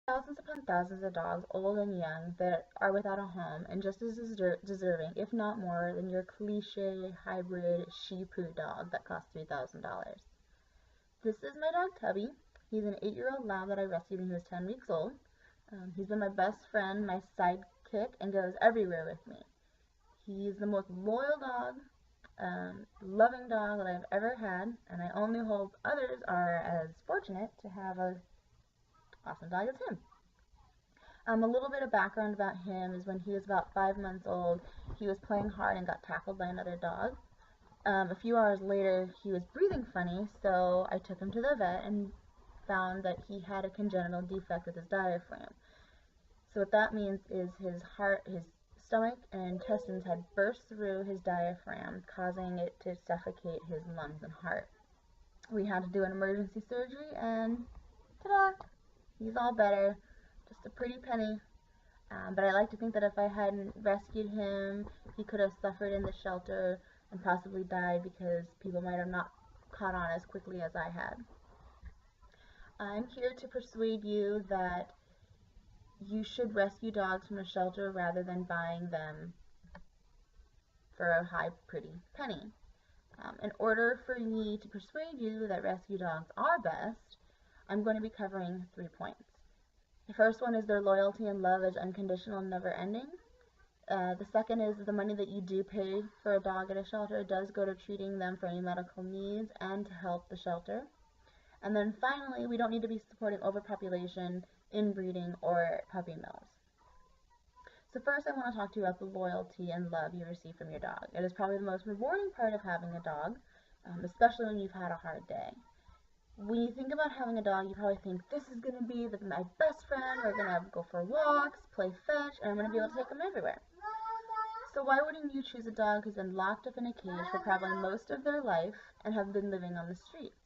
Thousands upon thousands of dogs, old and young, that are without a home and just as deserving, if not more, than your cliche hybrid Shih Poo dog that costs $3,000. This is my dog Tubby. He's an 8-year-old lab that I rescued when he was 10 weeks old. He's been my best friend, my sidekick, and goes everywhere with me. He's the most loyal dog, loving dog that I've ever had, and I only hope others are as fortunate to have a awesome dog as him. A little bit of background about him is when he was about 5 months old, he was playing hard and got tackled by another dog. A few hours later, he was breathing funny, so I took him to the vet and found that he had a congenital defect with his diaphragm. So what that means is his heart, his stomach and intestines had burst through his diaphragm, causing it to suffocate his lungs and heart. We had to do an emergency surgery, and ta-da! He's all better. Just a pretty penny. But I like to think that if I hadn't rescued him, he could have suffered in the shelter and possibly died because people might have not caught on as quickly as I had. I'm here to persuade you that you should rescue dogs from a shelter rather than buying them for a high, pretty penny. In order for me to persuade you that rescue dogs are best, I'm going to be covering 3 points. The first one is their loyalty and love is unconditional and never ending. The second is the money that you do pay for a dog at a shelter does go to treating them for any medical needs and to help the shelter. And then finally, we don't need to be supporting overpopulation, inbreeding, or puppy mills. So first I want to talk to you about the loyalty and love you receive from your dog. It is probably the most rewarding part of having a dog, especially when you've had a hard day. When you think about having a dog, you probably think, this is going to be my best friend, we're going to go for walks, play fetch, and I'm going to be able to take them everywhere. So why wouldn't you choose a dog who's been locked up in a cage for probably most of their life and have been living on the streets?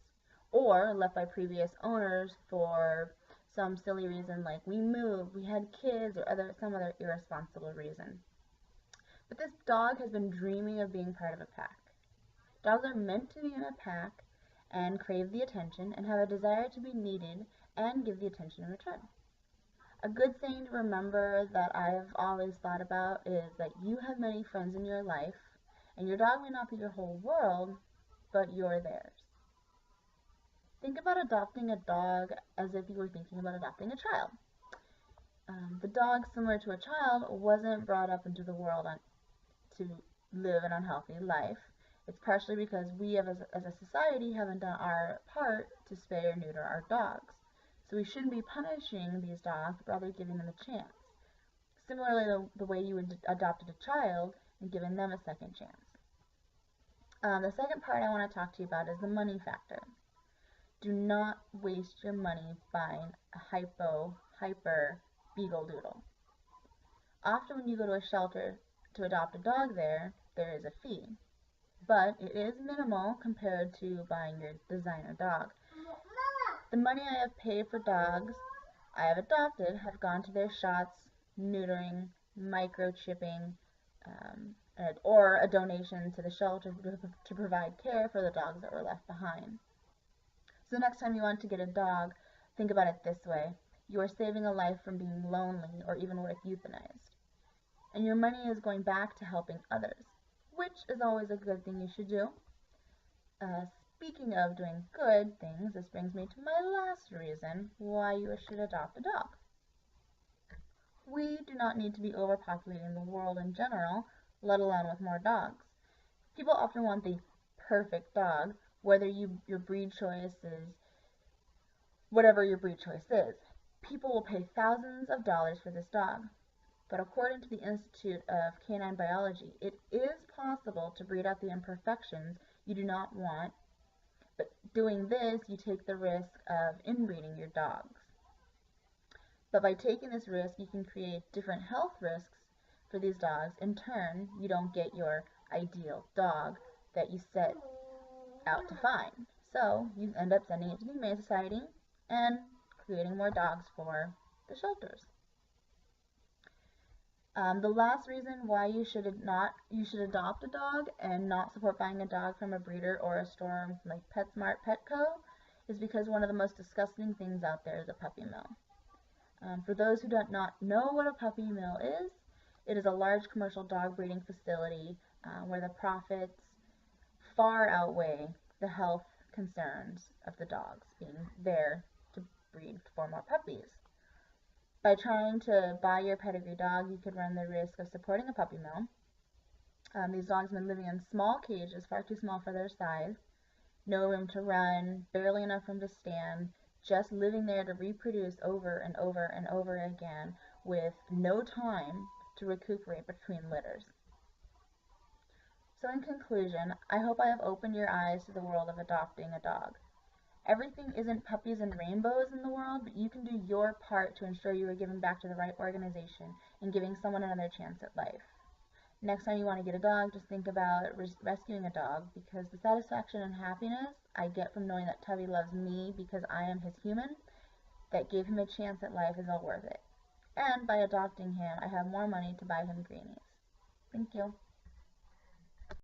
Or left by previous owners for some silly reason like we moved, we had kids, or some other irresponsible reason. But this dog has been dreaming of being part of a pack. Dogs are meant to be in a pack and crave the attention and have a desire to be needed and give the attention in return. A good thing to remember that I've always thought about is that you have many friends in your life, and your dog may not be your whole world, but you're theirs. Think about adopting a dog as if you were thinking about adopting a child. The dog, similar to a child, wasn't brought up into the world to live an unhealthy life. It's partially because we as a society haven't done our part to spay or neuter our dogs. So we shouldn't be punishing these dogs, but rather giving them a chance. Similarly, the way you would adopt a child and giving them a second chance. The second part I want to talk to you about is the money factor. Do not waste your money buying a hyper beagle doodle. Often when you go to a shelter to adopt a dog there is a fee. But it is minimal compared to buying your designer dog. The money I have paid for dogs I have adopted have gone to their shots, neutering, microchipping, or a donation to the shelter to provide care for the dogs that were left behind. So the next time you want to get a dog, think about it this way. You are saving a life from being lonely or even worth euthanized. And your money is going back to helping others, which is always a good thing you should do. Speaking of doing good things, this brings me to my last reason why you should adopt a dog. We do not need to be overpopulating the world in general, let alone with more dogs. People often want the perfect dog, whether your breed choice is whatever your breed choice is. People will pay thousands of dollars for this dog. But according to the Institute of Canine Biology, it is possible to breed out the imperfections you do not want, but doing this, you take the risk of inbreeding your dogs. But by taking this risk, you can create different health risks for these dogs. In turn, you don't get your ideal dog that you set out to find. So you end up sending it to the Humane Society and creating more dogs for the shelters. The last reason why you should adopt a dog and not support buying a dog from a breeder or a store like PetSmart, Petco, is because one of the most disgusting things out there is a puppy mill. For those who do not know what a puppy mill is, it is a large commercial dog breeding facility where the profits far outweigh the health concerns of the dogs being there to breed for more puppies. By trying to buy your pedigree dog, you could run the risk of supporting a puppy mill. These dogs have been living in small cages, far too small for their size, no room to run, barely enough room to stand, just living there to reproduce over and over and over again with no time to recuperate between litters. So in conclusion, I hope I have opened your eyes to the world of adopting a dog. Everything isn't puppies and rainbows in the world, but you can do your part to ensure you are giving back to the right organization and giving someone another chance at life. Next time you want to get a dog, just think about rescuing a dog, because the satisfaction and happiness I get from knowing that Tubby loves me because I am his human, that gave him a chance at life, is all worth it. And by adopting him, I have more money to buy him greenies. Thank you.